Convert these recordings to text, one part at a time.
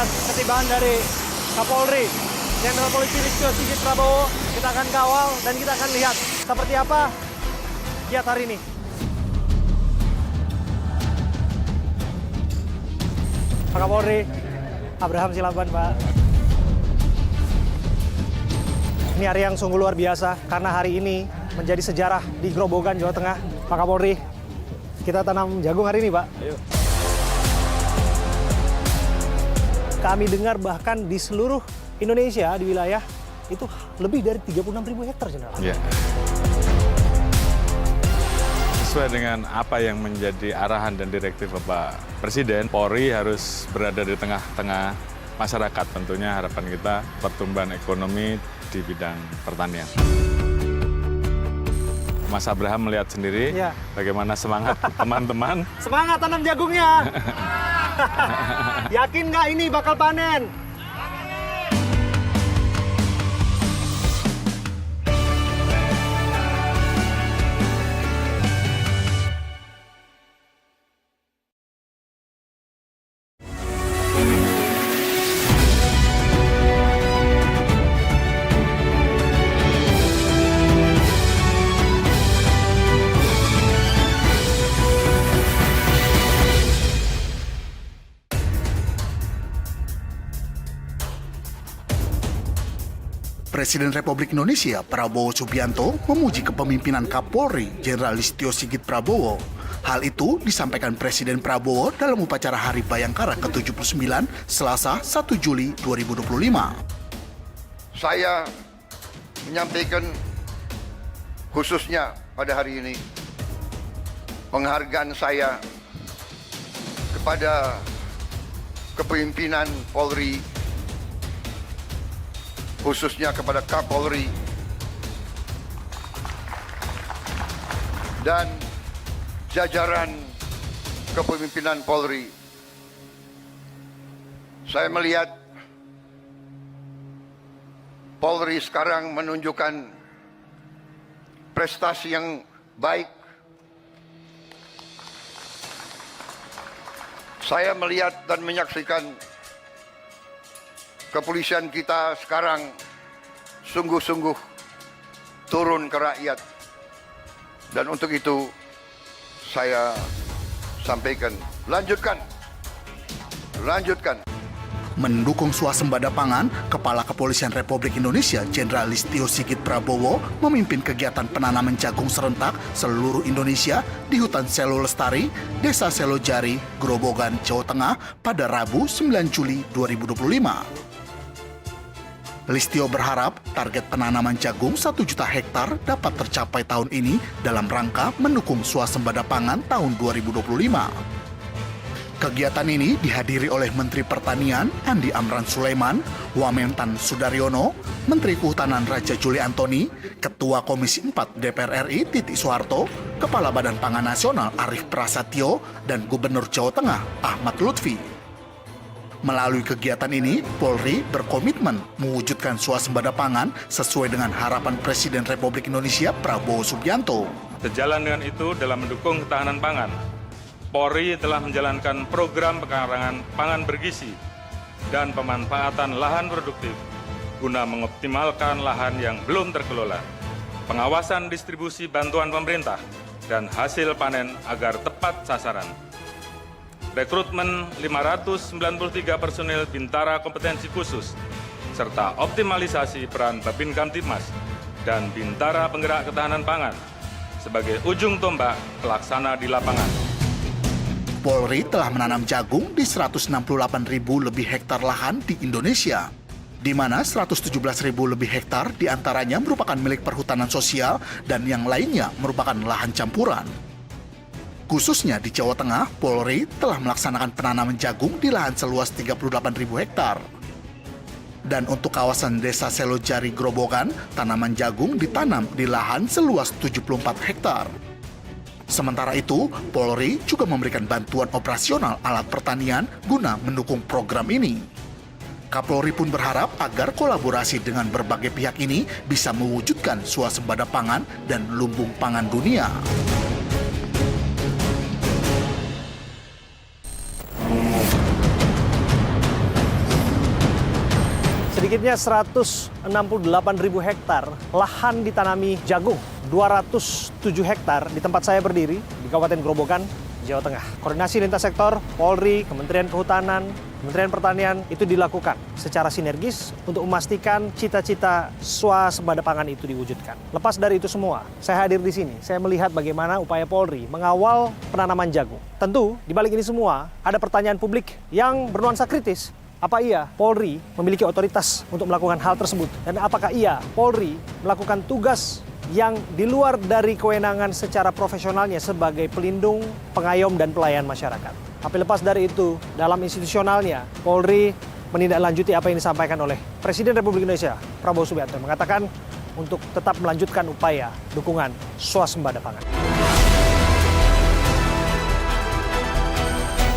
atas ketibaan dari Kapolri Jenderal Polisi Listio Sigit Prabowo. Kita akan kawal dan kita akan lihat seperti apa kiat hari ini. Pak Kapolri, Abraham Silaban, Pak. Ini hari yang sungguh luar biasa karena hari ini menjadi sejarah di Grobogan, Jawa Tengah. Pak Kapolri, kita tanam jagung hari ini, Pak. Ayo. Kami dengar bahkan di seluruh Indonesia, di wilayah, itu lebih dari 36.000 hektar, Jenderal. Ya. Sesuai dengan apa yang menjadi arahan dan direktif Bapak Presiden, Polri harus berada di tengah-tengah masyarakat. Tentunya harapan kita pertumbuhan ekonomi di bidang pertanian. Mas Abraham melihat sendiri bagaimana semangat teman-teman. Semangat tanam jagungnya. Yakin nggak ini bakal panen? Presiden Republik Indonesia Prabowo Subianto memuji kepemimpinan Kapolri Jenderal Listio Sigit Prabowo. Hal itu disampaikan Presiden Prabowo dalam upacara Hari Bayangkara ke-79 Selasa 1 Juli 2025. Saya menyampaikan khususnya pada hari ini penghargaan saya kepada kepemimpinan Polri, khususnya kepada Kapolri dan jajaran kepemimpinan Polri. Saya melihat Polri sekarang menunjukkan prestasi yang baik. Saya melihat dan menyaksikan kepolisian kita sekarang sungguh-sungguh turun ke rakyat. Dan untuk itu saya sampaikan, lanjutkan. Mendukung swasembada pangan, Kepala Kepolisian Republik Indonesia Jenderal Listio Sigit Prabowo memimpin kegiatan penanaman jagung serentak seluruh Indonesia di Hutan Selo Lestari, Desa Selojari, Grobogan, Jawa Tengah pada Rabu 9 Juli 2025. Listio berharap target penanaman jagung 1 juta hektar dapat tercapai tahun ini dalam rangka mendukung swasembada pangan tahun 2025. Kegiatan ini dihadiri oleh Menteri Pertanian Andi Amran Sulaiman, Wamentan Sudaryono, Menteri Kehutanan Raja Juli Antoni, Ketua Komisi 4 DPR RI Titik Soeharto, Kepala Badan Pangan Nasional Arief Prasetyo, dan Gubernur Jawa Tengah Ahmad Lutfi. Melalui kegiatan ini, Polri berkomitmen mewujudkan swasembada pangan sesuai dengan harapan Presiden Republik Indonesia Prabowo Subianto. Sejalan dengan itu, dalam mendukung ketahanan pangan, Polri telah menjalankan program pekarangan pangan bergizi dan pemanfaatan lahan produktif guna mengoptimalkan lahan yang belum terkelola, pengawasan distribusi bantuan pemerintah, dan hasil panen agar tepat sasaran. Rekrutmen 593 personil Bintara Kompetensi Khusus, serta optimalisasi peran Babin Kamtibmas dan Bintara Penggerak Ketahanan Pangan sebagai ujung tombak pelaksana di lapangan. Polri telah menanam jagung di 168.000 lebih hektar lahan di Indonesia, di mana 117.000 lebih hektar diantaranya merupakan milik perhutanan sosial dan yang lainnya merupakan lahan campuran. Khususnya di Jawa Tengah, Polri telah melaksanakan penanaman jagung di lahan seluas 38.000 hektar. Dan untuk kawasan Desa Selojari Grobogan, tanaman jagung ditanam di lahan seluas 74 hektar. Sementara itu, Polri juga memberikan bantuan operasional alat pertanian guna mendukung program ini. Kapolri pun berharap agar kolaborasi dengan berbagai pihak ini bisa mewujudkan swasembada pangan dan lumbung pangan dunia. sedikitnya 168.000 hektar lahan ditanami jagung. 207 hektar di tempat saya berdiri di Kabupaten Grobogan, Jawa Tengah. Koordinasi lintas sektor, Polri, Kementerian Kehutanan, Kementerian Pertanian itu dilakukan secara sinergis untuk memastikan cita-cita swasembada pangan itu diwujudkan. Lepas dari itu semua, saya hadir di sini. Saya melihat bagaimana upaya Polri mengawal penanaman jagung. Tentu, di balik ini semua ada pertanyaan publik yang bernuansa kritis. Apa iya Polri memiliki otoritas untuk melakukan hal tersebut? Dan apakah iya Polri melakukan tugas yang di luar dari kewenangan secara profesionalnya sebagai pelindung, pengayom, dan pelayan masyarakat? Tapi lepas dari itu, dalam institusionalnya, Polri menindaklanjuti apa yang disampaikan oleh Presiden Republik Indonesia, Prabowo Subianto, mengatakan untuk tetap melanjutkan upaya dukungan swasembada pangan.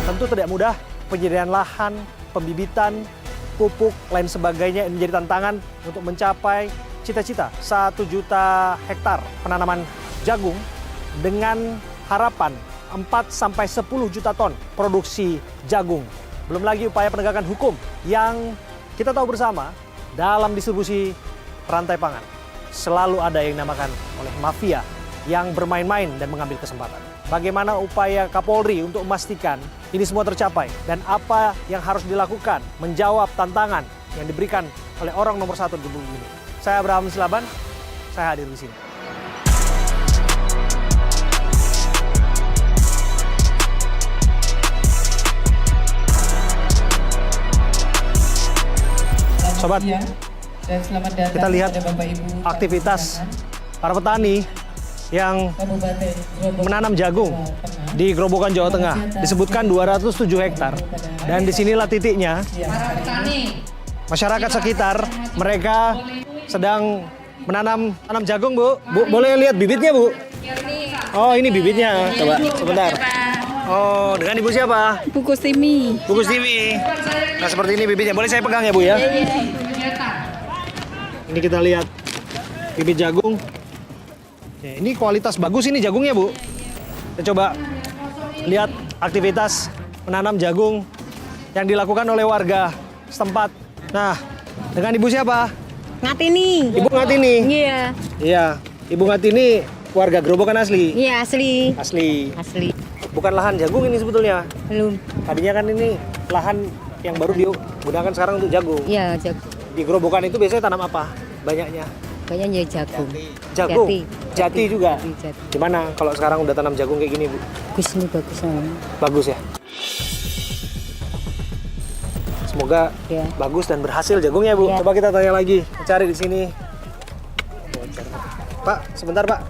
Tentu tidak mudah, penyediaan lahan, pembibitan, pupuk, lain sebagainya ini menjadi tantangan untuk mencapai cita-cita 1 juta hektar penanaman jagung dengan harapan 4-10 juta ton produksi jagung. Belum lagi upaya penegakan hukum yang kita tahu bersama dalam distribusi rantai pangan. Selalu ada yang dinamakan oleh mafia yang bermain-main dan mengambil kesempatan. Bagaimana upaya Kapolri untuk memastikan ini semua tercapai dan apa yang harus dilakukan menjawab tantangan yang diberikan oleh orang nomor 1 di bumi ini. Saya Abraham Silaban, saya hadir di sini. Sobat, dan selamat datang kita lihat kepada Bapak Ibu aktivitas para petani yang menanam jagung di Grobogan, Jawa Tengah. Disebutkan 207 hektar. Dan disinilah titiknya masyarakat sekitar, mereka sedang menanam jagung, Bu. Bu, boleh lihat bibitnya, Bu? Oh, ini bibitnya. Coba, sebentar. Oh, dengan Ibu siapa? Bu Kustimi. Bu Kustimi. Nah, seperti ini bibitnya. Boleh saya pegang ya, Bu ya? Ini kita lihat bibit jagung. Ya, ini kualitas bagus ini jagungnya, Bu. Kita coba lihat aktivitas menanam jagung yang dilakukan oleh warga setempat. Nah, dengan Ibu siapa? Ngatini. Ibu Ngatini. Iya. Iya, Ibu Ngatini warga Grobogan asli. Iya, asli. Asli. Asli. Bukan lahan jagung ini sebetulnya. Belum. Tadinya kan ini lahan yang baru digunakan sekarang untuk jagung. Iya, jagung. Di Grobogan itu biasanya tanam apa? Banyaknya. Kayaknya jagung. Jagung. Jati juga. Jati. Gimana kalau sekarang udah tanam jagung kayak gini, Bu? Bagus nih, bagus. Bagus ya. Semoga Ya. bagus dan berhasil jagungnya, Bu. Ya. Coba kita tanya lagi, cari di sini. Pak, sebentar, Pak.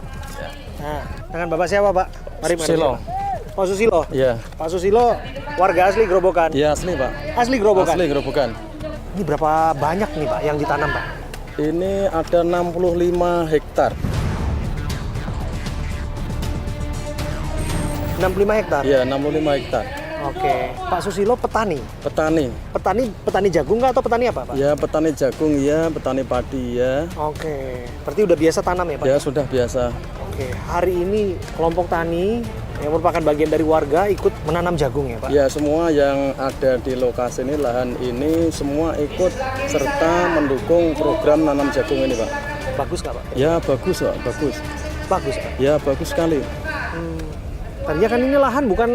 Nah, dengan Bapak siapa, Pak? Mari, Susilo. Pak Susilo. Iya. Pak Susilo, warga asli Grobogan. Iya asli Pak. Asli Grobogan. Asli Grobogan. Ini berapa banyak nih, Pak, yang ditanam, Pak? Ini ada 65 hektar. 65 hektar. Iya 65 hektar. Oke. Pak Susilo petani. Petani. Petani jagung nggak atau petani apa, Pak? Ya petani jagung ya, petani padi ya. Oke. Berarti udah biasa tanam ya, Pak? Ya sudah biasa. Oke. Hari ini kelompok tani yang merupakan bagian dari warga ikut menanam jagung ya, Pak? Ya semua yang ada di lokasi ini, lahan ini semua ikut serta mendukung program nanam jagung ini, Pak. Bagus nggak, Pak? Ya bagus Pak, bagus. Bagus, Pak. Ya bagus sekali. Tadinya kan ini lahan bukan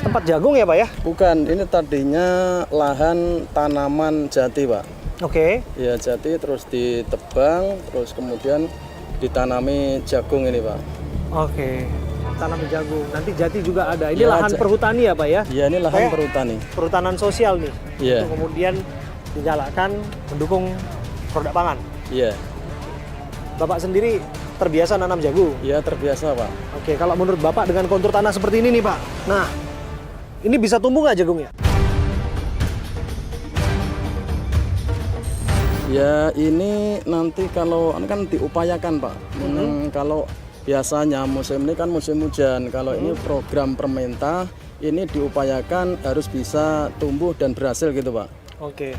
tempat jagung ya, Pak ya? Bukan, ini tadinya lahan tanaman jati, Pak. Oke. Ya jati terus ditebang, terus kemudian ditanami jagung ini, Pak. Oke. Tanam jagung. Nanti jati juga ada. Ini Ya, lahan perhutani ya, Pak ya? Ya ini lahan Pak ya? perhutani. Perhutanan sosial nih. Iya. Untuk kemudian digalakkan mendukung produk pangan. Iya. Bapak sendiri terbiasa nanam jagung. Ya terbiasa, Pak. Oke, kalau menurut Bapak dengan kontur tanah seperti ini nih, Pak. Nah, ini bisa tumbuh nggak jagungnya? Ya ini nanti kalau ini kan diupayakan, Pak. Kalau biasanya musim ini kan musim hujan. Kalau ini program pemerintah ini diupayakan harus bisa tumbuh dan berhasil gitu, Pak. Oke.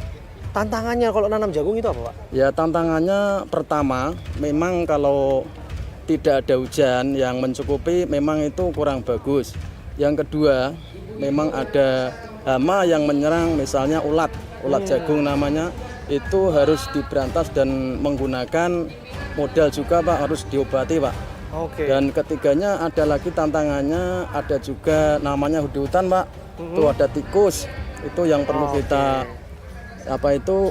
Tantangannya kalau nanam jagung itu apa, Pak? Ya tantangannya pertama memang kalau tidak ada hujan yang mencukupi memang itu kurang bagus. Yang kedua memang ada hama yang menyerang, misalnya ulat jagung namanya. itu harus diberantas dan menggunakan modal juga Pak, harus diobati Pak. Oke. Dan ketiganya ada lagi tantangannya, ada juga namanya di hutan Pak. Itu ada tikus, itu yang perlu kita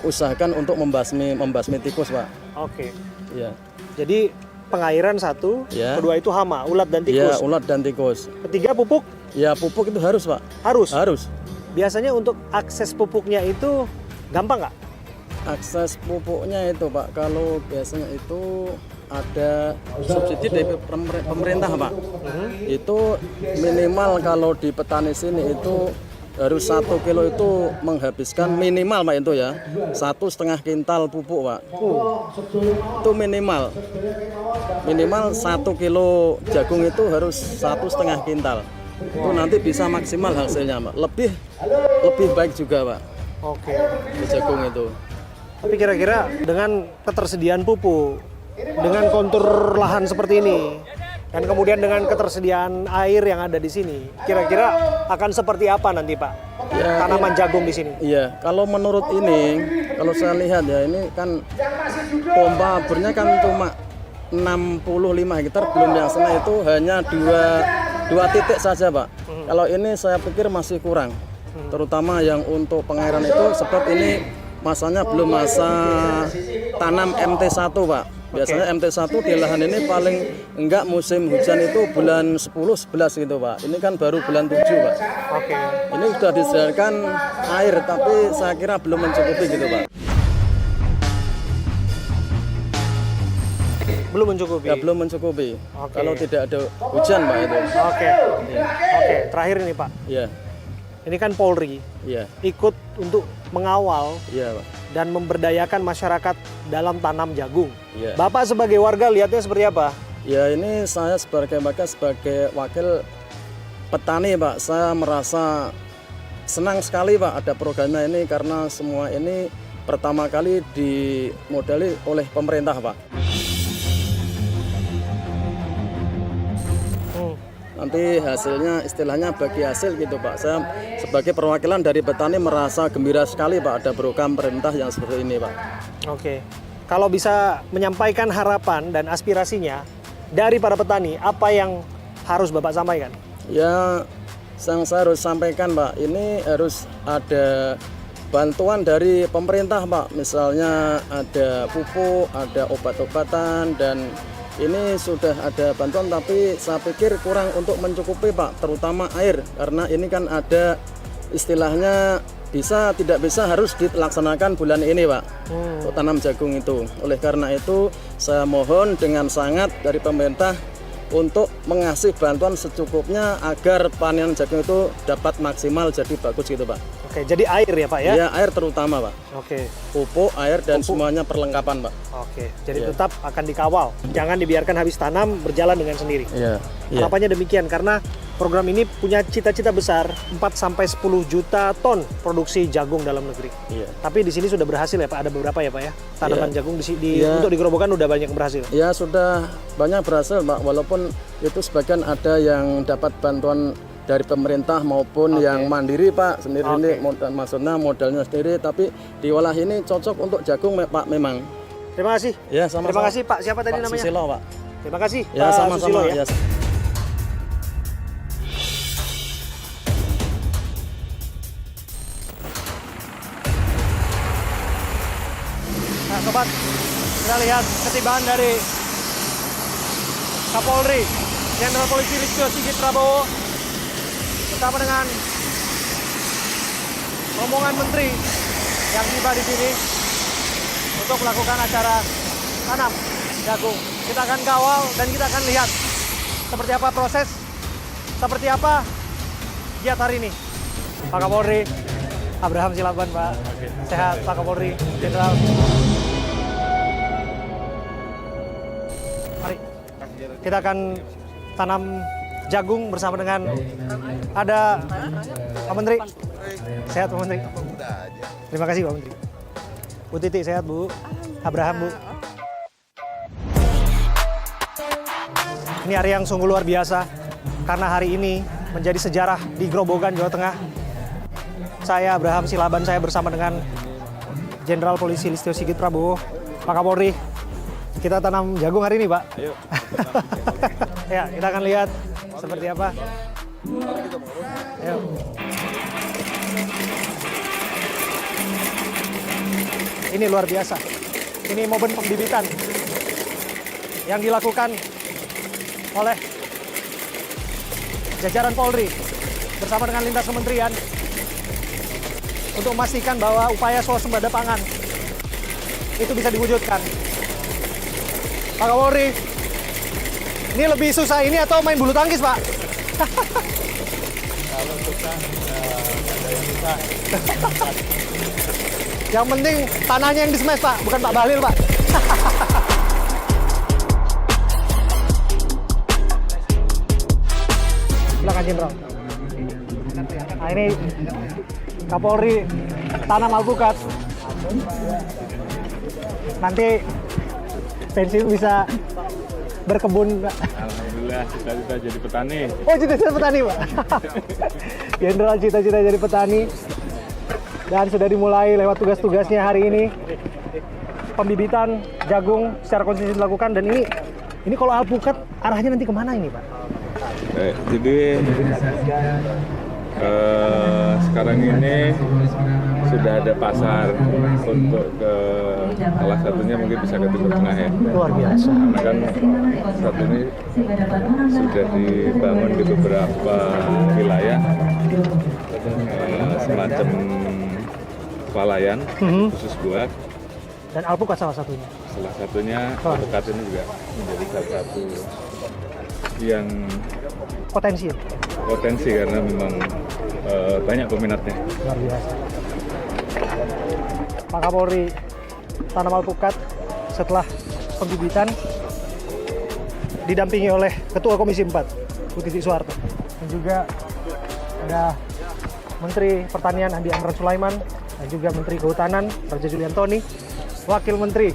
usahakan untuk membasmi tikus Pak. Oke. Iya. Jadi pengairan satu, Ya. kedua itu hama, ulat dan Iya, tikus. ulat dan tikus. Ketiga pupuk Ya, pupuk itu harus Pak. harus. Harus. Biasanya untuk akses pupuknya itu gampang nggak? Akses pupuknya itu Pak, kalau biasanya itu ada subsidi dari pemerintah Pak. Itu minimal kalau di petani sini itu harus 1 kilo itu menghabiskan minimal Pak itu ya 1,5 kintal pupuk Pak. Itu minimal 1 kilo jagung itu harus 1,5 kintal. Itu nanti bisa maksimal hasilnya Pak. Lebih baik juga Pak Oke. di jagung itu. Tapi kira-kira dengan ketersediaan pupuk, dengan kontur lahan seperti ini, dan kemudian dengan ketersediaan air yang ada di sini, kira-kira akan seperti apa nanti Pak tanaman jagung di sini? Iya, kalau menurut ini, kalau saya lihat ya ini kan pompa aburnya kan cuma 65 hektar, belum yang sana itu hanya dua titik saja Pak. Kalau ini saya pikir masih kurang, terutama yang untuk pengairan itu sebab ini masanya belum masa tanam MT1 Pak. Biasanya MT1 di lahan ini paling enggak musim hujan itu bulan 10-11 gitu Pak. Ini kan baru bulan 7 Pak. Oke. Ini sudah disediakan air tapi saya kira belum mencukupi gitu Pak. Belum mencukupi. Ya, belum mencukupi. Oke. Kalau tidak ada hujan Pak itu. Oke. Oke, terakhir ini Pak. Iya. Ini kan Polri Iya. ikut untuk mengawal Iya Pak. dan memberdayakan masyarakat dalam tanam jagung. Iya. Bapak sebagai warga lihatnya seperti apa? Ya ini saya sebagai wakil petani Pak, saya merasa senang sekali Pak ada programnya ini karena semua ini pertama kali dimodali oleh pemerintah Pak. Nanti hasilnya istilahnya bagi hasil gitu Pak. Saya sebagai perwakilan dari petani merasa gembira sekali Pak ada program pemerintah yang seperti ini Pak. Oke. Kalau bisa menyampaikan harapan dan aspirasinya dari para petani, apa yang harus Bapak sampaikan? Ya, yang saya harus sampaikan Pak, ini harus ada bantuan dari pemerintah Pak. Misalnya ada pupuk, ada obat-obatan, dan ini sudah ada bantuan tapi saya pikir kurang untuk mencukupi Pak, terutama air. Karena ini kan ada istilahnya bisa tidak bisa harus dilaksanakan bulan ini Pak untuk tanam jagung itu. Oleh karena itu saya mohon dengan sangat dari pemerintah untuk mengasih bantuan secukupnya agar panen jagung itu dapat maksimal jadi bagus gitu Pak. Oke, jadi air ya Pak ya? Ya air terutama Pak, Oke. pupuk, air dan semuanya perlengkapan Pak. Oke, jadi Iya. tetap akan dikawal. Jangan dibiarkan habis tanam berjalan dengan sendiri. Iya. Harapannya demikian karena program ini punya cita-cita besar 4-10 juta ton produksi jagung dalam negeri. Iya. Tapi di sini sudah berhasil ya Pak, ada beberapa ya Pak ya? Tanaman Iya. jagung Iya. untuk di Gerobokan udah banyak berhasil. Ya sudah banyak berhasil Pak, walaupun itu sebagian ada yang dapat bantuan dari pemerintah maupun yang mandiri Pak, sendiri maksudnya modalnya sendiri, tapi diolah ini cocok untuk jagung Pak memang. Terima kasih. Ya sama-sama. Terima kasih Pak. Siapa tadi Pak namanya? Susilo Pak. Terima kasih Ya Pak sama-sama. Susilo ya. Ya. Nah sobat, kita lihat ketibaan dari Kapolri Jenderal Polisi Listio Sigit Prabowo bersama dengan rombongan menteri yang tiba di sini untuk melakukan acara tanam jagung. Kita akan kawal dan kita akan lihat seperti apa proses, seperti apa giat hari ini. Pak Kapolri, Abraham Silaban Pak. Sehat Pak Kapolri, Jenderal. Mari, kita akan tanam jagung bersama dengan ada Pak Menteri. Sehat Pak Menteri. Terima kasih Pak Menteri. Bu Titi sehat Bu. Abraham Bu. Ini hari yang sungguh luar biasa karena hari ini menjadi sejarah di Grobogan, Jawa Tengah. Saya Abraham Silaban, saya bersama dengan Jenderal Polisi Listio Sigit Prabowo, Pak Kapolri. Kita tanam jagung hari ini, Pak. Ayo. Ya, kita akan lihat seperti apa. Ayo. Ini luar biasa. Ini momen pembibitan yang dilakukan oleh jajaran Polri bersama dengan lintas kementerian untuk memastikan bahwa upaya swasembada pangan itu bisa diwujudkan. Pak Kapolri, ini lebih susah ini atau main bulu tangkis, Pak? Kalau susah, ada yang susah. Yang penting tanahnya yang di-smash, Pak, bukan Pak Bahlil, Pak. Silakan, Jenderal. Nah, ini Kapolri tanam alpukat. Nanti pensiun bisa berkebun, Pak. Alhamdulillah, cita-cita jadi petani. Oh, cita-cita petani, Pak. Jenderal cita-cita jadi petani. Dan sudah dimulai lewat tugas-tugasnya hari ini. Pembibitan jagung secara konsisten dilakukan. Dan ini kalau alpukat arahnya nanti kemana ini, Pak? Jadi sekarang ini sudah ada pasar untuk ke salah satunya mungkin bisa ke Timur Tengah ya. Luar biasa. Karena kan saat ini sudah dibangun di beberapa wilayah semacam swalayan khusus buat. Dan alpukat salah satunya. Salah satunya alpukat ini juga menjadi salah satu yang potensi karena memang banyak peminatnya. Luar biasa. Pak Kapolri tanam alpukat setelah pembibitan didampingi oleh Ketua Komisi 4 Putih Soeharto dan juga ada Menteri Pertanian Andi Amran Sulaiman dan juga Menteri Kehutanan Raja Juliantoni, Wakil Menteri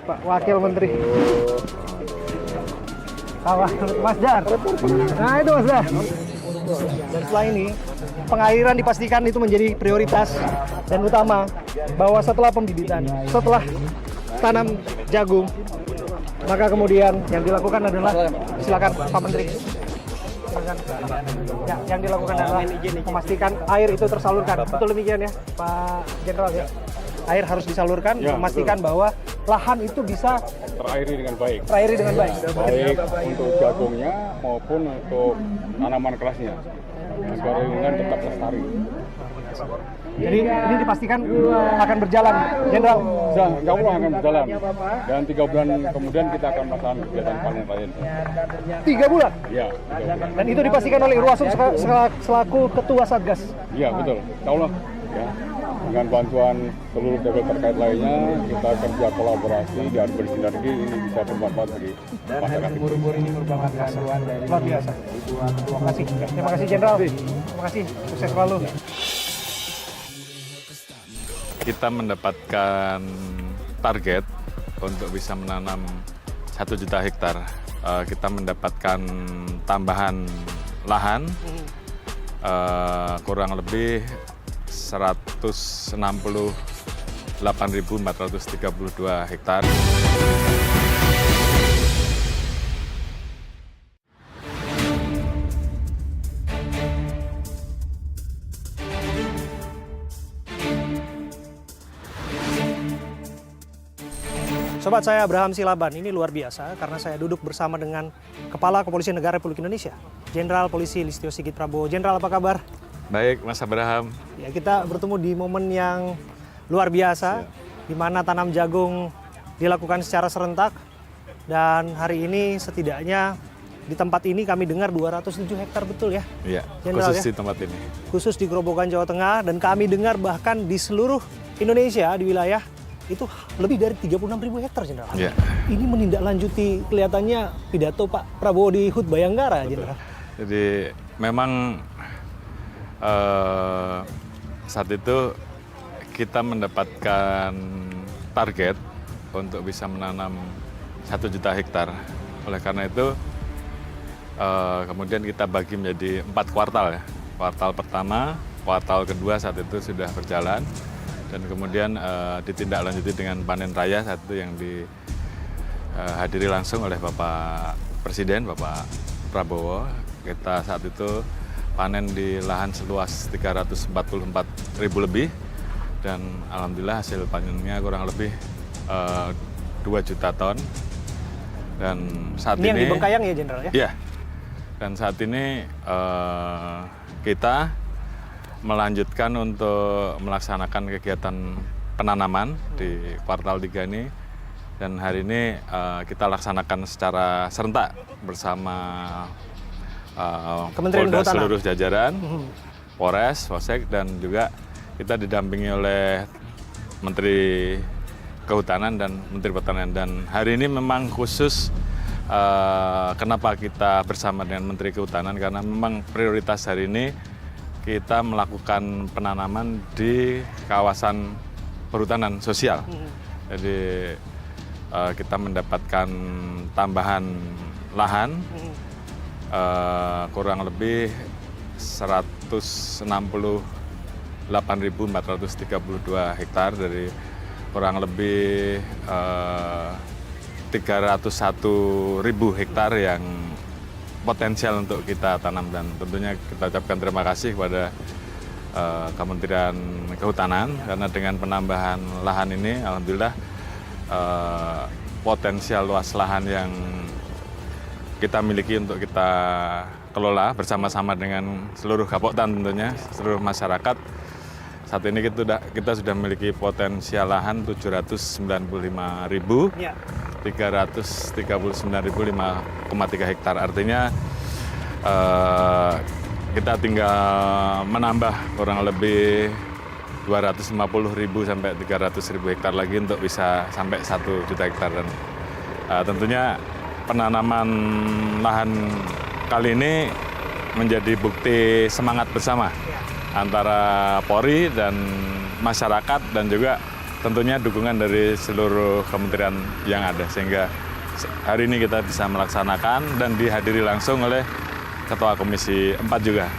Pak Wakil Menteri Mas Dar. Nah itu Mas Dar. Dan setelah ini pengairan dipastikan itu menjadi prioritas dan utama, bahwa setelah pembibitan, setelah tanam jagung, maka kemudian yang dilakukan adalah, silakan Pak Menteri. Silakan. Ya, yang dilakukan adalah memastikan air itu tersalurkan. Betul demikian ya, Pak Jenderal ya. Air harus disalurkan, ya, memastikan betul, bahwa lahan itu bisa terairi dengan baik. Terairi dengan baik. Baik untuk jagungnya maupun untuk tanaman kerasnya. Agar lingkungan tetap lestari. Jadi ini dipastikan akan berjalan, Jenderal. Insya Allah akan berjalan. Dan 3 bulan kemudian kita akan melakukan kegiatan panen lain. 3 bulan? Iya, 3 bulan. Dan itu dipastikan oleh Irwasum selaku Ketua Satgas? Iya, betul. Insya Allah. Ya. Dengan bantuan seluruh level terkait lainnya, kita kerja kolaborasi dan bersinergi, ini bisa bermanfaat bagi masyarakat. Ini merupakan haluan dari luar biasa. Terima kasih Jenderal. Terima kasih. Sukses selalu. Kita mendapatkan target untuk bisa menanam 1 juta hektar. Kita mendapatkan tambahan lahan kurang lebih 168.432 hektar. Sobat saya Abraham Silaban, ini luar biasa karena saya duduk bersama dengan Kepala Kepolisian Negara Republik Indonesia, Jenderal Polisi Listio Sigit Prabowo. Jenderal, apa kabar? Baik, Mas Abraham. Ya, kita bertemu di momen yang luar biasa, di mana tanam jagung dilakukan secara serentak. Dan hari ini setidaknya di tempat ini kami dengar 207 hektar, betul ya? Iya, Jenderal, khusus ya? di tempat ini. Khusus di Grobogan, Jawa Tengah. Dan kami dengar bahkan di seluruh Indonesia, di wilayah, itu lebih dari 36.000 hektar, Jenderal. Iya. Ini menindaklanjuti kelihatannya pidato Pak Prabowo di HUT Bayangkara, Jenderal. Jadi memang saat itu kita mendapatkan target untuk bisa menanam 1 juta hektar. Oleh karena itu kemudian kita bagi menjadi 4 kuartal ya. Kuartal pertama, kuartal kedua saat itu sudah berjalan. dan kemudian ditindaklanjuti dengan panen raya saat itu yang dihadiri langsung oleh Bapak Presiden, Bapak Prabowo. Kita saat itu panen di lahan seluas 344.000 lebih dan alhamdulillah hasil panennya kurang lebih 2 juta ton. Dan saat Ini ini yang di Bengkayang ya Jenderal ya? Iya. Dan saat ini kita melanjutkan untuk melaksanakan kegiatan penanaman di kuartal 3 ini. Dan hari ini kita laksanakan secara serentak bersama Kementerian Polda Kehutanan. seluruh jajaran, Polres, Polsek, dan juga kita didampingi oleh Menteri Kehutanan dan Menteri Pertanian. Dan hari ini memang khusus kenapa kita bersama dengan Menteri Kehutanan, karena memang prioritas hari ini kita melakukan penanaman di kawasan perhutanan sosial. Jadi kita mendapatkan tambahan lahan kurang lebih 168.432 hektar dari kurang lebih 301.000 hektar yang potensial untuk kita tanam, dan tentunya kita ucapkan terima kasih kepada Kementerian Kehutanan karena dengan penambahan lahan ini alhamdulillah potensial luas lahan yang kita miliki untuk kita kelola bersama-sama dengan seluruh Kapoktan tentunya, seluruh masyarakat. Saat ini kita sudah memiliki potensial lahan 739.339.5,3 hektar. Artinya kita tinggal menambah kurang lebih 250.000 sampai 300.000 hektar lagi untuk bisa sampai 1 juta hektar. Dan tentunya penanaman lahan kali ini menjadi bukti semangat bersama antara Polri dan masyarakat, dan juga tentunya dukungan dari seluruh kementerian yang ada, sehingga hari ini kita bisa melaksanakan dan dihadiri langsung oleh Ketua Komisi 4 juga,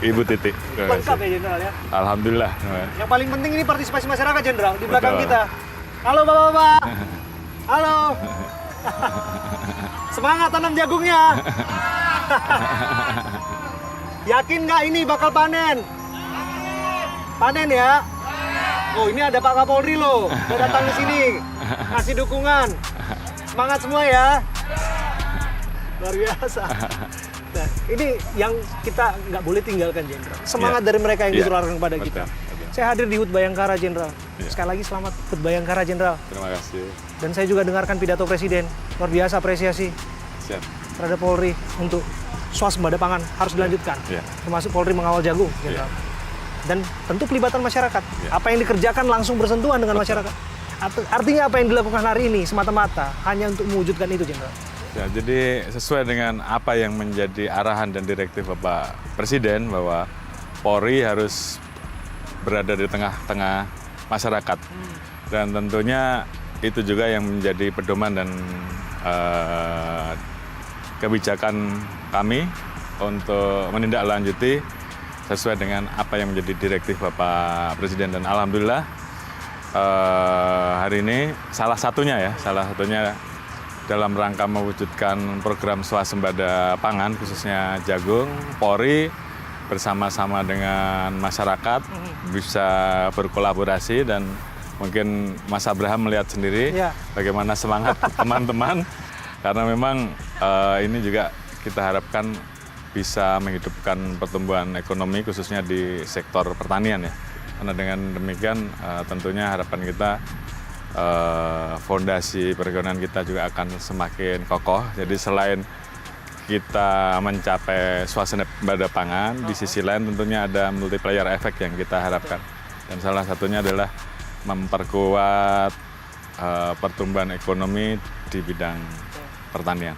Ibu Titi. Lengkap ya Jenderal ya? Alhamdulillah. Yang paling penting ini partisipasi masyarakat Jenderal di belakang kita. Halo Bapak-Bapak. Halo. Semangat tanam jagungnya. Yakin nggak ini bakal panen? Panen ya? Oh ini ada Pak Kapolri loh, udah datang ke sini, ngasih dukungan. Semangat semua ya. Luar biasa. Nah, ini yang kita nggak boleh tinggalkan Jenderal. Semangat dari mereka yang ditularkan kepada kita. Saya hadir di HUT Bayangkara Jenderal. Sekali lagi selamat HUT Bayangkara Jenderal. Terima kasih. Dan saya juga dengarkan pidato Presiden. Luar biasa apresiasi terhadap Polri untuk swasembada pangan harus dilanjutkan. Termasuk Polri mengawal jagung, Jenderal. Dan tentu pelibatan masyarakat. Apa yang dikerjakan langsung bersentuhan dengan masyarakat. Artinya apa yang dilakukan hari ini semata-mata hanya untuk mewujudkan itu, Jenderal. Ya, jadi sesuai dengan apa yang menjadi arahan dan direktif Bapak Presiden bahwa Polri harus berada di tengah-tengah masyarakat. Dan tentunya itu juga yang menjadi pedoman dan kebijakan kami untuk menindaklanjuti sesuai dengan apa yang menjadi direktif Bapak Presiden. Dan alhamdulillah hari ini salah satunya dalam rangka mewujudkan program swasembada pangan khususnya jagung, Polri bersama-sama dengan masyarakat bisa berkolaborasi, dan mungkin Mas Abraham melihat sendiri bagaimana semangat teman-teman, karena memang ini juga kita harapkan bisa menghidupkan pertumbuhan ekonomi khususnya di sektor pertanian ya. Karena dengan demikian tentunya harapan kita fondasi perekonomian kita juga akan semakin kokoh. Jadi selain kita mencapai swasembada pangan, di sisi lain tentunya ada multiplier effect yang kita harapkan. Dan salah satunya adalah memperkuat pertumbuhan ekonomi di bidang pertanian.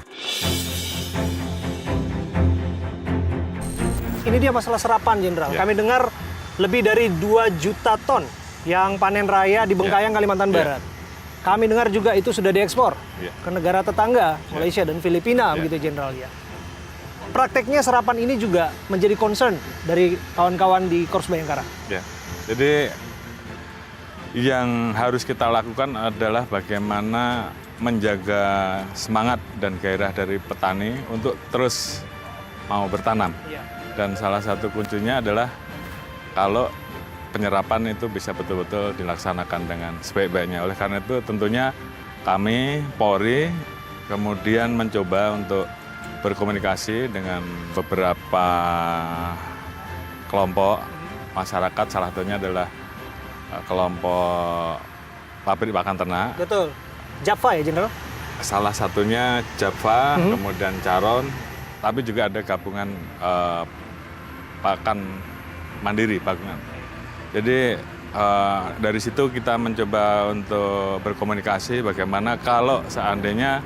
Ini dia masalah serapan, Jenderal. Kami dengar lebih dari 2 juta ton yang panen raya di Bengkayang, Kalimantan Barat. Kami dengar juga itu sudah diekspor ke negara tetangga, Malaysia dan Filipina, begitu Jenderal ya. Prakteknya serapan ini juga menjadi concern dari kawan-kawan di Korps Bayangkara. Ya, jadi Yang harus kita lakukan adalah bagaimana menjaga semangat dan gairah dari petani untuk terus mau bertanam. Dan salah satu kuncinya adalah kalau penyerapan itu bisa betul-betul dilaksanakan dengan sebaik-baiknya. Oleh karena itu tentunya kami, Polri, kemudian mencoba untuk berkomunikasi dengan beberapa kelompok masyarakat, salah satunya adalah kelompok pabrik pakan ternak. Betul. Java ya, Jenderal? Salah satunya Java, kemudian Caron, tapi juga ada gabungan pakan mandiri, pakan. Jadi dari situ kita mencoba untuk berkomunikasi bagaimana kalau seandainya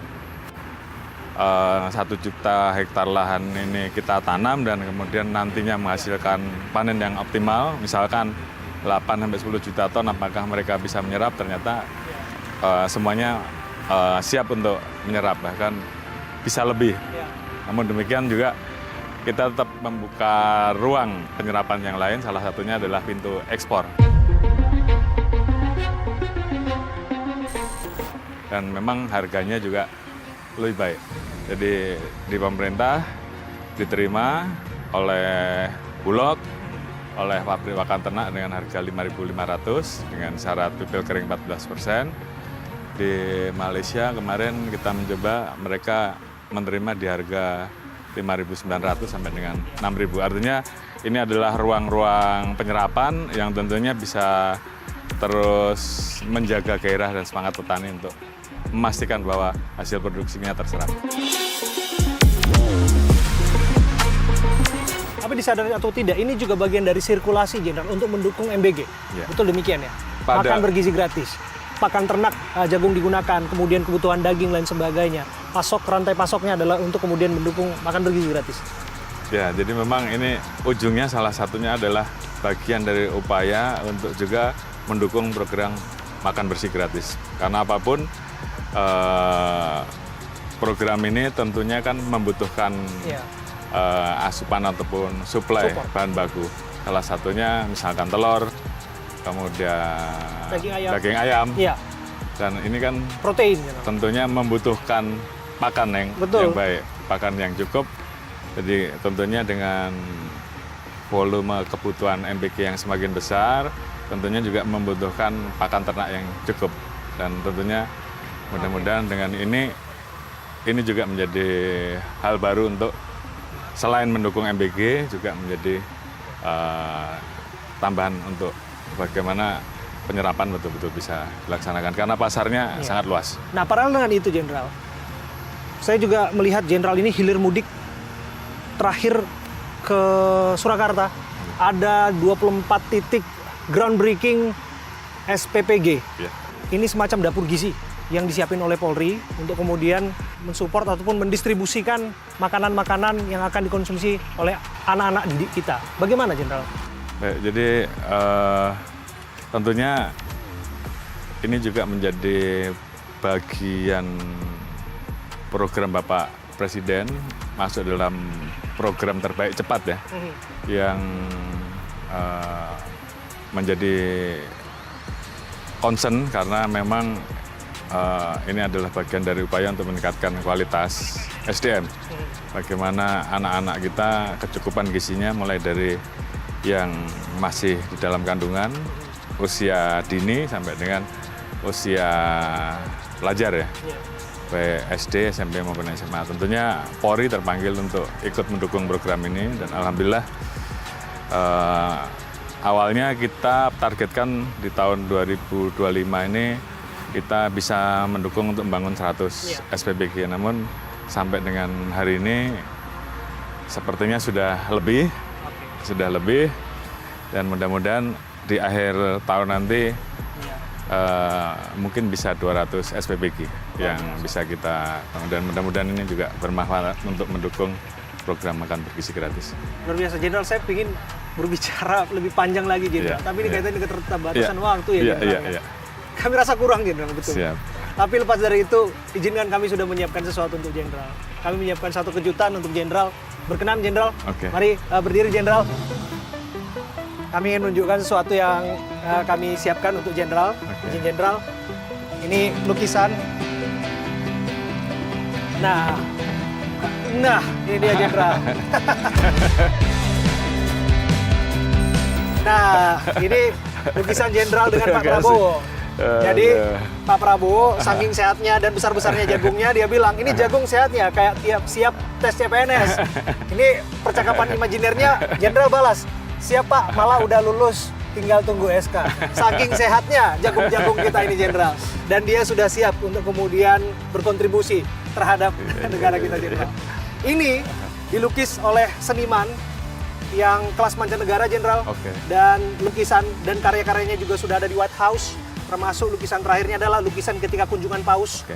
1 juta hektar lahan ini kita tanam dan kemudian nantinya menghasilkan panen yang optimal, misalkan 8-10 juta ton, apakah mereka bisa menyerap? Ternyata semuanya siap untuk menyerap, bahkan bisa lebih. Namun demikian juga kita tetap membuka ruang penyerapan yang lain, salah satunya adalah pintu ekspor. Dan memang harganya juga lebih baik. Jadi di pemerintah diterima oleh Bulog, oleh pabrik pakan ternak dengan harga 5.500 dengan syarat pipil kering 14%. Di Malaysia kemarin kita mencoba, mereka menerima di harga 5.900 sampai dengan 6.000. Artinya ini adalah ruang-ruang penyerapan yang tentunya bisa terus menjaga gairah dan semangat petani untuk memastikan bahwa hasil produksinya terserap. Tapi disadari atau tidak, ini juga bagian dari sirkulasi, Jenderal, untuk mendukung MBG. Ya. Betul demikian ya? Pada- Makan bergizi gratis. Pakan ternak, jagung digunakan, kemudian kebutuhan daging lain sebagainya. Rantai pasoknya adalah untuk kemudian mendukung makan bergizi gratis. Ya, jadi memang ini ujungnya salah satunya adalah bagian dari upaya untuk juga mendukung program makan bersih gratis. Karena apapun program ini tentunya kan membutuhkan asupan ataupun suplai bahan baku. Salah satunya misalkan telur, kemudian daging ayam. Iya. Dan ini kan Protein. tentunya membutuhkan pakan yang baik, pakan yang cukup. Jadi tentunya dengan volume kebutuhan MBG yang semakin besar, tentunya juga membutuhkan pakan ternak yang cukup. Dan tentunya mudah-mudahan dengan ini juga menjadi hal baru untuk selain mendukung MBG juga menjadi tambahan untuk bagaimana penyerapan betul-betul bisa dilaksanakan karena pasarnya sangat luas. Nah, paralel dengan itu, Jenderal, saya juga melihat Jenderal ini hilir mudik terakhir ke Surakarta. Ada 24 titik groundbreaking SPPG. Ya. Ini semacam dapur gizi yang disiapin oleh Polri untuk kemudian mensupport ataupun mendistribusikan makanan-makanan yang akan dikonsumsi oleh anak-anak didik kita. Bagaimana, Jenderal? Baik, jadi tentunya ini juga menjadi bagian program Bapak Presiden masuk dalam program terbaik cepat ya, yang menjadi concern karena memang ini adalah bagian dari upaya untuk meningkatkan kualitas SDM. Bagaimana anak-anak kita kecukupan gizinya mulai dari yang masih di dalam kandungan, usia dini sampai dengan usia pelajar ya, baik SD, SMP maupun SMA. Tentunya Polri terpanggil untuk ikut mendukung program ini dan alhamdulillah awalnya kita targetkan di tahun 2025 ini kita bisa mendukung untuk membangun 100 SPBG. Namun sampai dengan hari ini sepertinya sudah lebih dan mudah-mudahan di akhir tahun nanti mungkin bisa 200 SPBG yang bisa kita, dan mudah-mudahan ini juga bermanfaat untuk mendukung program makan bergizi gratis. Luar biasa, Jenderal. Saya ingin berbicara lebih panjang lagi, Jenderal. Tapi ini kaitannya dengan keterbatasan waktu ya, Jenderal. Iya. Kami rasa kurang, Jenderal, betul. Siap. Tapi lepas dari itu, izinkan kami sudah menyiapkan sesuatu untuk Jenderal. Kami menyiapkan satu kejutan untuk Jenderal. Berkenan, Jenderal? Oke. Mari berdiri, Jenderal. kami ingin menunjukkan sesuatu yang kami siapkan untuk Jenderal. Izin Jenderal, ini lukisan. Nah, ini dia Jenderal. Nah, ini lukisan Jenderal dengan Pak Prabowo. Jadi Pak Prabowo saking sehatnya dan besar-besarnya jagungnya, dia bilang ini jagung sehatnya kayak siap tes CPNS. Ini percakapan imajinernya, Jenderal balas, siap Pak, malah udah lulus, tinggal tunggu SK. Saking sehatnya jagung-jagung kita ini Jenderal. Dan dia sudah siap untuk kemudian berkontribusi terhadap negara kita Jenderal. Ini dilukis oleh seniman yang kelas mancanegara Jenderal. Dan lukisan dan karya-karyanya juga sudah ada di White House. Termasuk lukisan terakhirnya adalah lukisan ketika kunjungan Paus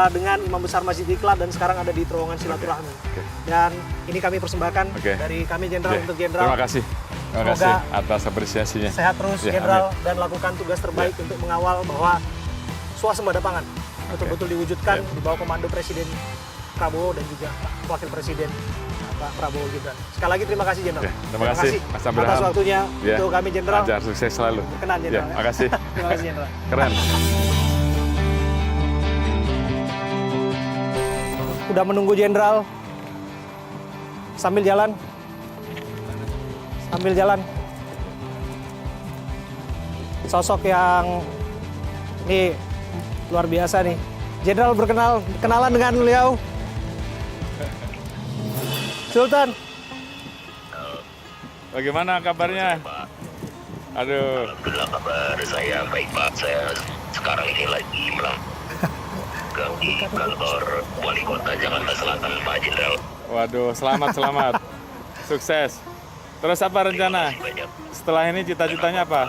dengan Imam Besar Masjid Istiqlal dan sekarang ada di terowongan silaturahmi. Dan ini kami persembahkan dari kami Jenderal untuk Jenderal. Terima kasih. Terima kasih atas apresiasinya. Sehat terus Jenderal dan lakukan tugas terbaik untuk mengawal bahwa swasembada pangan betul-betul diwujudkan di bawah komando Presiden Prabowo dan juga Wakil Presiden Pak Prabowo Gibran. Sekali lagi terima kasih Jenderal. Terima kasih Mas Abraham atas waktunya untuk kami Jenderal. Lancar, sukses selalu. Berkenan Jenderal. Terima kasih. Terima kasih Jenderal. Keren. Udah menunggu Jenderal sambil jalan. Sosok yang ini luar biasa nih. Jenderal kenalan dengan beliau. Sultan. Bagaimana kabarnya? Aduh. Alhamdulillah kabar saya baik Pak. Saya sekarang ini lagi melakukan di kantor Wali Kota Jakarta Selatan Pak Jenderal. Waduh, selamat. Sukses. Terus apa rencana? Setelah ini cita-citanya apa?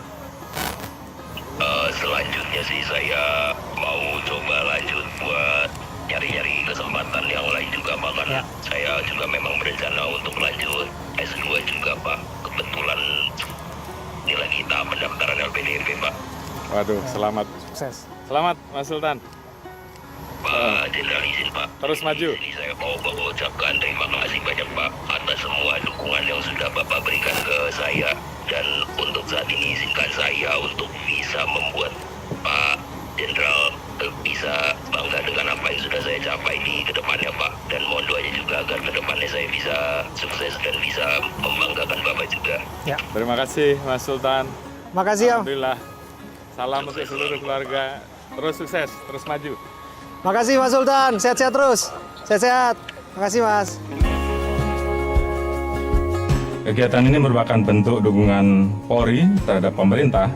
Selanjutnya sih saya mau coba lanjut buat nyari-nyari kesempatan yang lain juga Pak. Kan saya juga memang berencana untuk lanjut S2 juga Pak. Kebetulan ini lagi tahap pendaftaran LPDP Pak. Waduh, selamat. Sukses. Selamat Mas Sultan. Pak Jenderal izin Pak. Terus maju. Ini saya mau mengucapkan terima kasih banyak Pak atas semua dukungan yang sudah Bapak berikan ke saya. Dan untuk saat ini izinkan saya untuk bisa membuat Pak Jenderal bisa bangga dengan apa yang sudah saya capai di kedepannya Pak. Dan mohon doanya juga agar kedepannya saya bisa sukses dan bisa membanggakan Bapak juga. Ya. Terima kasih Mas Sultan. Makasih ya. Alhamdulillah. Salam untuk seluruh keluarga. Terus sukses, terus maju. Makasih Mas Sultan, sehat-sehat terus. Sehat-sehat. Makasih Mas. Kegiatan ini merupakan bentuk dukungan Polri terhadap pemerintah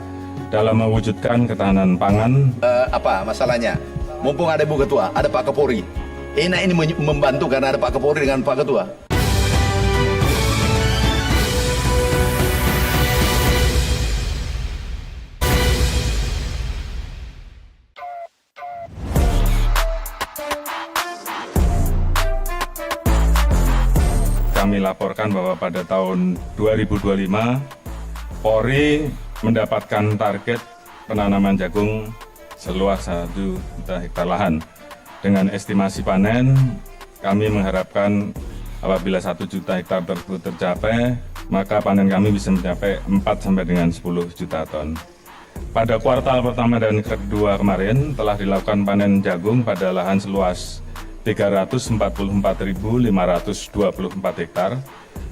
dalam mewujudkan ketahanan pangan. Apa masalahnya? Mumpung ada Ibu Ketua, ada Pak Kapolri. Enak ini membantu karena ada Pak Kapolri dengan Pak Ketua. Kami laporkan bahwa pada tahun 2025 Polri mendapatkan target penanaman jagung seluas 1 juta hektar lahan. Dengan estimasi panen, kami mengharapkan apabila 1 juta hektar tersebut tercapai, maka panen kami bisa mencapai 4 sampai dengan 10 juta ton. Pada kuartal pertama dan kedua kemarin telah dilakukan panen jagung pada lahan seluas 344.524 hektar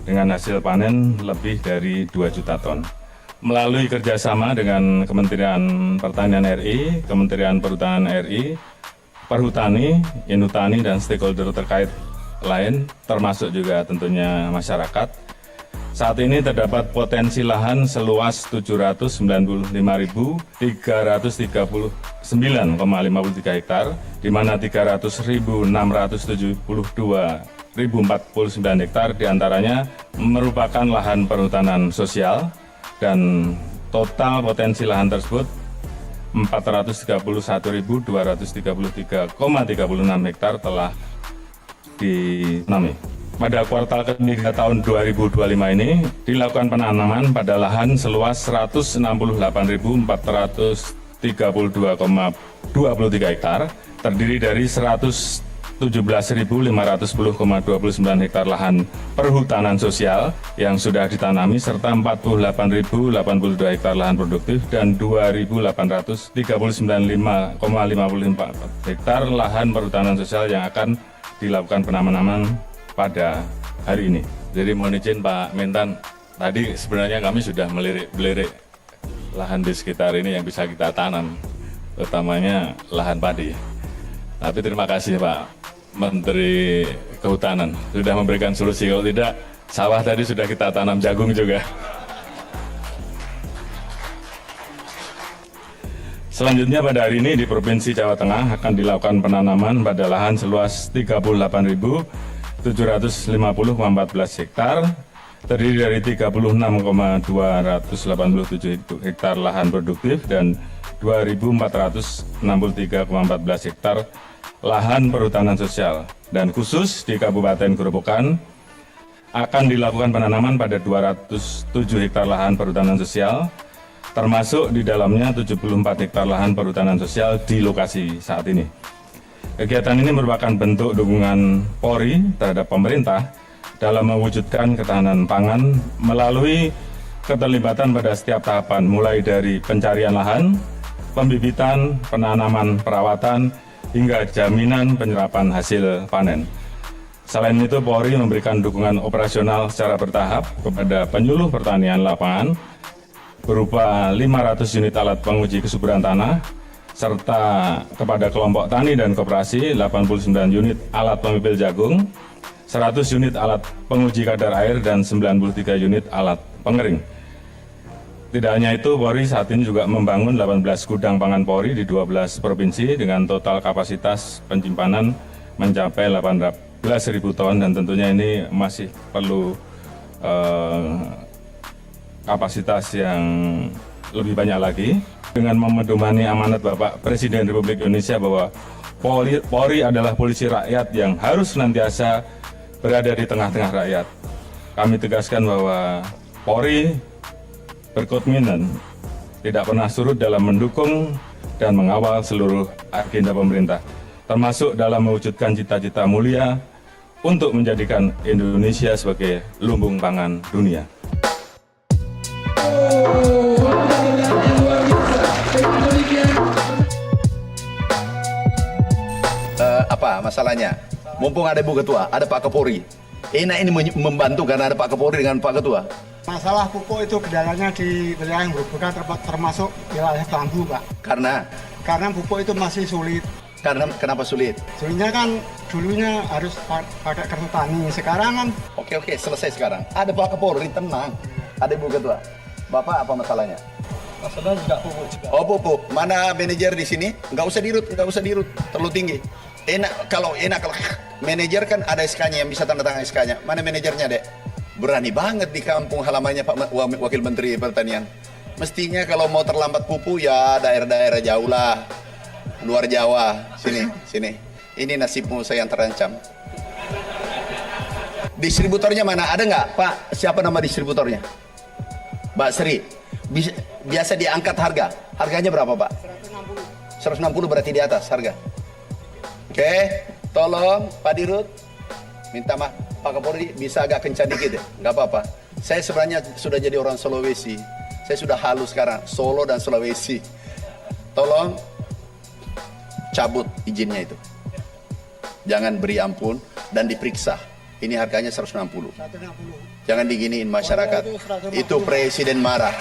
dengan hasil panen lebih dari 2 juta ton. Melalui kerjasama dengan Kementerian Pertanian RI, Kementerian Perhutanan RI, Perhutani, Inhutani, dan stakeholder terkait lain, termasuk juga tentunya masyarakat, saat ini terdapat potensi lahan seluas 709.339,53 hektar, di mana 300.672.049 hektar diantaranya merupakan lahan perhutanan sosial, dan total potensi lahan tersebut 431.233,36 hektar telah ditanami. Pada kuartal ketiga tahun 2025 ini dilakukan penanaman pada lahan seluas 168.432,23 hektar, terdiri dari 133.000 17.510,29 hektar lahan perhutanan sosial yang sudah ditanami serta 48.082 hektar lahan produktif dan 2.839,54 hektar lahan perhutanan sosial yang akan dilakukan penanaman pada hari ini. Jadi mohon izin Pak Mentan, tadi sebenarnya kami sudah melirik lahan di sekitar ini yang bisa kita tanam, utamanya lahan padi. Tapi terima kasih Pak Menteri Kehutanan sudah memberikan solusi. Kalau tidak, sawah tadi sudah kita tanam jagung juga. Selanjutnya pada hari ini di Provinsi Jawa Tengah akan dilakukan penanaman pada lahan seluas 38.750,14 hektar, terdiri dari 36,287 hektar lahan produktif dan 2.463,14 hektar lahan perhutanan sosial. Dan khusus di Kabupaten Grobogan akan dilakukan penanaman pada 207 hektar lahan perhutanan sosial, termasuk di dalamnya 74 hektar lahan perhutanan sosial di lokasi saat ini. Kegiatan ini merupakan bentuk dukungan Polri terhadap pemerintah dalam mewujudkan ketahanan pangan melalui keterlibatan pada setiap tahapan, mulai dari pencarian lahan, pembibitan, penanaman, perawatan, hingga jaminan penyerapan hasil panen. Selain itu, Polri memberikan dukungan operasional secara bertahap kepada penyuluh pertanian lapangan berupa 500 unit alat penguji kesuburan tanah, serta kepada kelompok tani dan koperasi 89 unit alat pemipil jagung, 100 unit alat penguji kadar air, dan 93 unit alat pengering. Tidak hanya itu, Polri saat ini juga membangun 18 gudang pangan Polri di 12 provinsi dengan total kapasitas penyimpanan mencapai 18.000 ton, dan tentunya ini masih perlu kapasitas yang lebih banyak lagi. Dengan memedomani amanat Bapak Presiden Republik Indonesia bahwa Polri adalah polisi rakyat yang harus senantiasa berada di tengah-tengah rakyat. Kami tegaskan bahwa Polri berkomitmen tidak pernah surut dalam mendukung dan mengawal seluruh agenda pemerintah, termasuk dalam mewujudkan cita-cita mulia untuk menjadikan Indonesia sebagai lumbung pangan dunia. Apa masalahnya? Mumpung ada Ibu Ketua, ada Pak Kapolri. Enak ini membantu karena ada Pak Kapolri dengan Pak Ketua. Masalah pupuk itu kendalanya di wilayah Grobogan termasuk wilayah Bambu, Pak. Karena pupuk itu masih sulit. Karena kenapa sulit? Sulitnya kan dulunya harus pakai kartu tani, sekarang kan. Oke, selesai sekarang. Ada Pak Kapolri, tenang. Ada Ibu Ketua. Bapak apa masalahnya? Masalahnya juga pupuk juga. Oh, pupuk. Mana manajer di sini? Nggak usah dirut, terlalu tinggi. Enak kalau manajer kan ada SK-nya yang bisa tanda tangan SK-nya. Mana manajernya, Dek? Berani banget di kampung halamannya Pak Wakil Menteri Pertanian. Mestinya kalau mau terlambat pupuk ya daerah-daerah jauh lah. Luar Jawa, sini. Ini nasibmu saya yang terancam. Distributornya mana? Ada nggak, Pak? Siapa nama distributornya? Mbak Sri. Biasa diangkat harga. Harganya berapa, Pak? 160 berarti di atas harga. Oke, tolong Pak Dirut, minta maaf Pak Kapolri bisa agak kencang dikit ya, nggak apa-apa. Saya sebenarnya sudah jadi orang Sulawesi, saya sudah halus sekarang, Solo dan Sulawesi. Tolong cabut izinnya itu, jangan beri ampun dan diperiksa. Ini harganya 160. Jangan diginiin masyarakat. Itu Presiden marah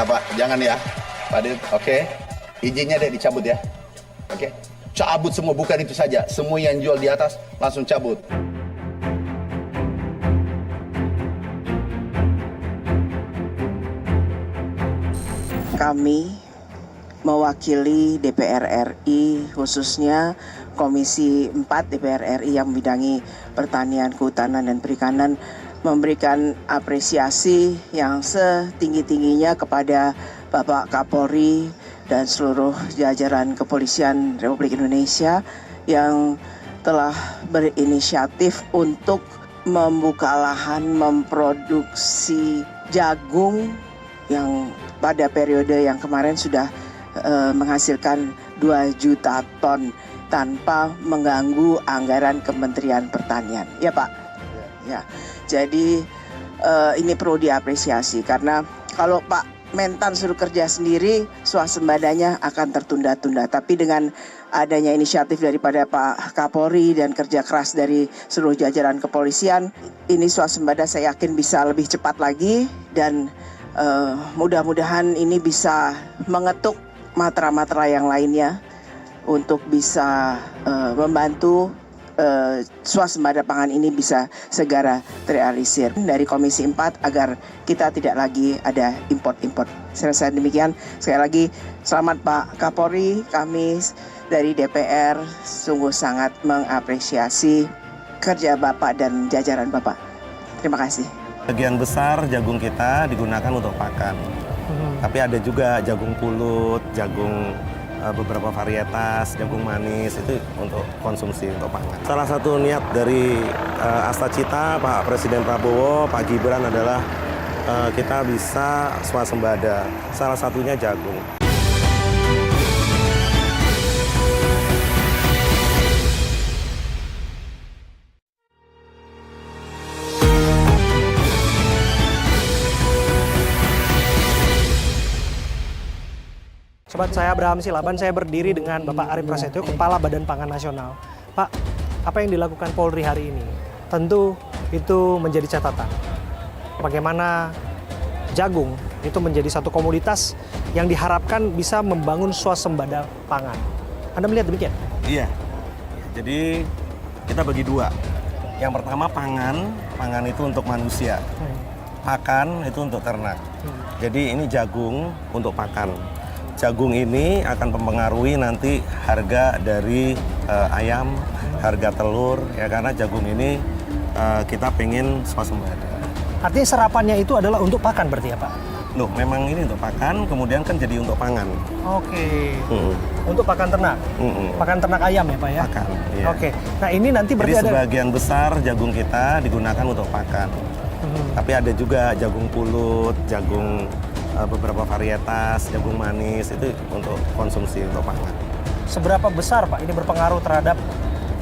Pak, jangan ya Pak Dirut. Oke, izinnya deh dicabut ya. Oke. Cabut semua, bukan itu saja. Semua yang jual di atas langsung cabut. Kami mewakili DPR RI, khususnya Komisi 4 DPR RI yang membidangi pertanian, kehutanan, dan perikanan, memberikan apresiasi yang setinggi-tingginya kepada Bapak Kapolri dan seluruh jajaran kepolisian Republik Indonesia yang telah berinisiatif untuk membuka lahan memproduksi jagung yang pada periode yang kemarin sudah menghasilkan 2 juta ton tanpa mengganggu anggaran Kementerian Pertanian. Ya Pak? Ya. Jadi ini perlu diapresiasi karena kalau Pak Mentan suruh kerja sendiri, swasembadanya akan tertunda-tunda. Tapi dengan adanya inisiatif daripada Pak Kapolri dan kerja keras dari seluruh jajaran kepolisian, ini swasembada saya yakin bisa lebih cepat lagi dan mudah-mudahan ini bisa mengetuk matra-matra yang lainnya untuk bisa membantu swasembada pangan ini bisa segera terrealisir dari Komisi 4 agar kita tidak lagi ada import-import. Saya rasa demikian. Sekali lagi selamat Pak Kapolri, kami dari DPR sungguh sangat mengapresiasi kerja Bapak dan jajaran Bapak. Terima kasih. Sebagian besar jagung kita digunakan untuk pakan. Tapi ada juga jagung pulut, jagung beberapa varietas, jagung manis itu untuk konsumsi untuk pangan. Salah satu niat dari Astacita Pak Presiden Prabowo, Pak Gibran adalah kita bisa swasembada. Salah satunya jagung. Sobat saya Abraham Silaban, saya berdiri dengan Bapak Arief Prasetyo, Kepala Badan Pangan Nasional. Pak, apa yang dilakukan Polri hari ini? Tentu itu menjadi catatan. Bagaimana jagung itu menjadi satu komoditas yang diharapkan bisa membangun swasembada pangan. Anda melihat demikian? Iya. Jadi kita bagi dua. Yang pertama pangan itu untuk manusia. Pakan itu untuk ternak. Jadi ini jagung untuk pakan. Jagung ini akan mempengaruhi nanti harga dari ayam, harga telur, ya karena jagung ini kita pengen swasembada. Artinya serapannya itu adalah untuk pakan berarti ya Pak? Loh, memang ini untuk pakan, kemudian kan jadi untuk pangan. Oke. Untuk pakan ternak? Pakan ternak ayam ya Pak ya? Pakan, iya. Oke. Nah ini nanti berarti jadi sebagian besar jagung kita digunakan untuk pakan. Tapi ada juga jagung pulut, jagung beberapa varietas, jagung manis itu untuk konsumsi untuk pangan. Seberapa besar Pak ini berpengaruh terhadap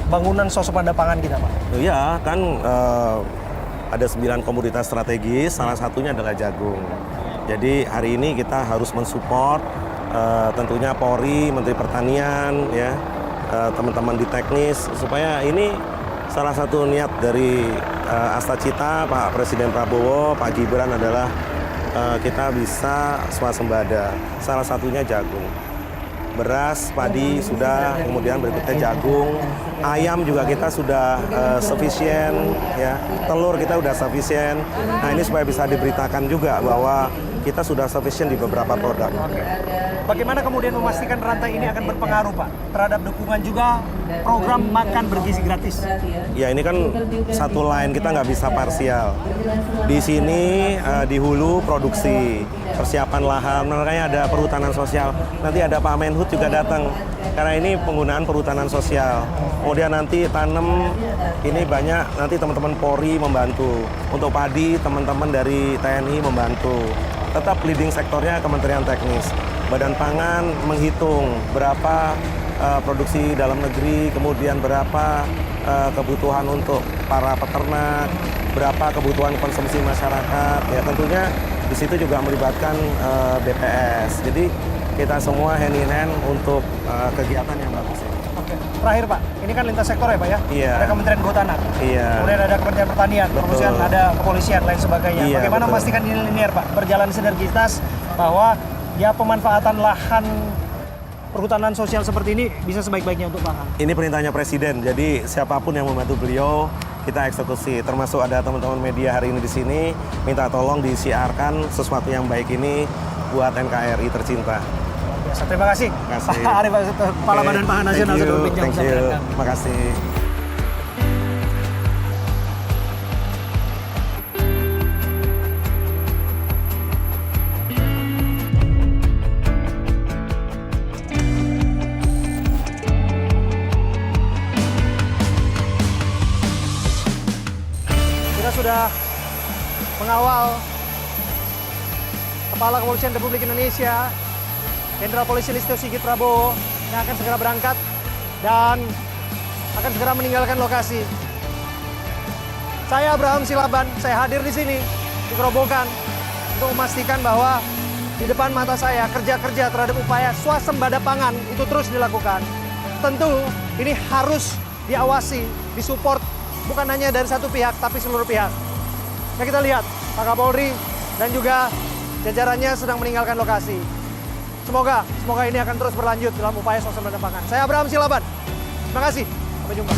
bangunan swasembada pangan kita Pak? Iya kan ada 9 komoditas strategis, salah satunya adalah jagung. Jadi hari ini kita harus mensupport tentunya Polri, Menteri Pertanian, ya teman-teman di teknis supaya ini salah satu niat dari Astacita Pak Presiden Prabowo, Pak Gibran adalah kita bisa swasembada. Salah satunya jagung. Beras, padi sudah, kemudian berikutnya jagung. Ayam juga kita sudah sufficient, ya. Telur kita sudah sufficient. Nah ini supaya bisa diberitakan juga bahwa kita sudah sufficient di beberapa produk. Bagaimana kemudian memastikan rantai ini akan berpengaruh Pak terhadap dukungan juga program makan bergizi gratis? Ya ini kan satu line, kita nggak bisa parsial. Di sini di hulu produksi, persiapan lahan, makanya ada perhutanan sosial. Nanti ada Pak Menhub juga datang karena ini penggunaan perhutanan sosial. Kemudian nanti tanam ini banyak, nanti teman-teman Polri membantu. Untuk padi teman-teman dari TNI membantu. Tetap leading sektornya Kementerian Teknis. Badan Pangan menghitung berapa produksi dalam negeri, kemudian berapa kebutuhan untuk para peternak, berapa kebutuhan konsumsi masyarakat. Ya tentunya di situ juga melibatkan BPS. Jadi kita semua hand in hand untuk kegiatan yang bagus. Oke. Terakhir Pak, ini kan lintas sektor ya Pak ya? Iya. Ada Kementerian Kehutanan, iya. Kemudian ada Kementerian Pertanian, kemudian ada kepolisian, lain sebagainya. Iya, Bagaimana betul. memastikan ini linear Pak, berjalan sinergitas bahwa ya pemanfaatan lahan perhutanan sosial seperti ini bisa sebaik-baiknya untuk pangan. Ini perintahnya Presiden, jadi siapapun yang membantu beliau kita eksekusi. Termasuk ada teman-teman media hari ini di sini, minta tolong disiarkan sesuatu yang baik ini buat NKRI tercinta. Biasa. Terima kasih. Pak Arief Prasetyo, Kepala Badan Pangan Nasional sudah berbincang bersama dengan kami. Terima kasih. Kita sudah mengawal Kepala Kepolisian Republik Indonesia, Jenderal Polisi Listio Sigit Prabowo yang akan segera berangkat dan akan segera meninggalkan lokasi. Saya Abraham Silaban, saya hadir di sini, di Grobogan, untuk memastikan bahwa di depan mata saya kerja-kerja terhadap upaya swasembada pangan itu terus dilakukan. Tentu ini harus diawasi, disupport, bukan hanya dari satu pihak, tapi seluruh pihak. Ya kita lihat, Pak Kapolri dan juga jajarannya sedang meninggalkan lokasi. Semoga ini akan terus berlanjut dalam upaya swasembada pangan. Saya Abraham Silaban, terima kasih, sampai jumpa.